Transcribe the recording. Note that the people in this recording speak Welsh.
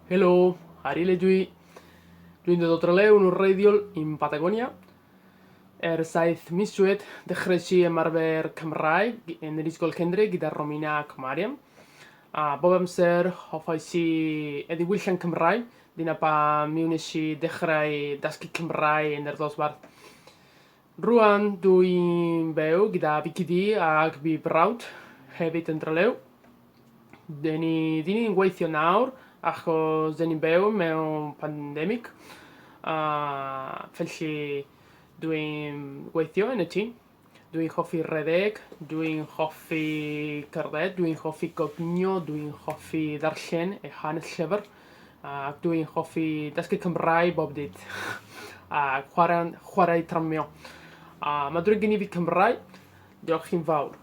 Helo, Ariel dwi. Dwi'n dod o Drelew yn wreiddiol i'n Patagonia. Saith miswyd dechreuais i ymarfer Cymraeg yn yr ysgol cynradd gyda Romina ac Mariam. A bob amser hoffais i eddiwyllian Cymraeg. Dyna pam mi wnes i dechrau dysgu Cymraeg yn yr dosbarth. Rwan dwi'n byw gyda BCD ac bu brawd hefyd yn Drelew. Dyn ni'n gweithio nawr achos dyn ni'n byw mewn pandemig. Felly dwi'n gweithio yn y tŷ. Dwi'n hoffi rhedeg, dwi'n hoffi cerdded, dwi'n hoffi goginio, dwi'n hoffi ddarllen y hanes llyfr. Ac dwi'n hoffi dysgu Cymraeg bob dydd a chwarae tramio. Mae drwy gen i fi Cymraeg. Diolch chi'n fawr.